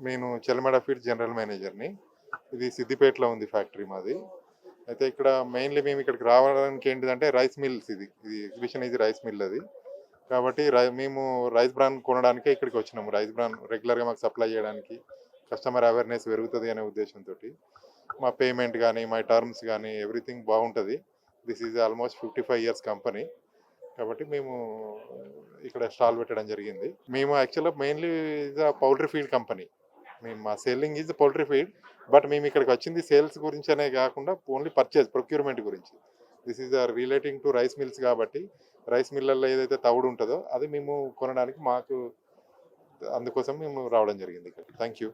నేను చెలమడ feed general మేనేజర్ని. ఇది సిద్దిపేటలో ఉంది ఫ్యాక్టరీ మాది. అయితే ఇక్కడ మెయిన్లీ మేము ఇక్కడికి రావడానికి ఏంటిదంటే రైస్ మిల్స్ ఇది ఎగ్జిబిషన్ ఇది రైస్ మిల్ అది. కాబట్టి మేము రైస్ బ్రాన్ కొనడానికే ఇక్కడికి వచ్చినాము. రైస్ బ్రాన్ రెగ్యులర్గా మాకు సప్లై చేయడానికి, కస్టమర్ అవేర్నెస్ పెరుగుతుంది అనే ఉద్దేశంతో మా పేమెంట్ కానీ మా టర్మ్స్ కానీ ఎవ్రీథింగ్ బాగుంటుంది. This is almost 55 years company. కాబట్టి మేము ఇక్కడ స్టాల్ పెట్టడం జరిగింది. మేము యాక్చువల్గా mainly is a poultry feed company. మేము మా selling is poultry feed. But మేము ఇక్కడికి వచ్చింది సేల్స్ గురించి అనే కాకుండా ఓన్లీ ప్రొక్యూర్మెంట్ గురించి. This is relating to rice mills కాబట్టి రైస్ మిల్లల్లో ఏదైతే తవుడు ఉంటుందో అది మేము కొనడానికి అందుకోసం మేము రావడం జరిగింది ఇక్కడ. Thank you.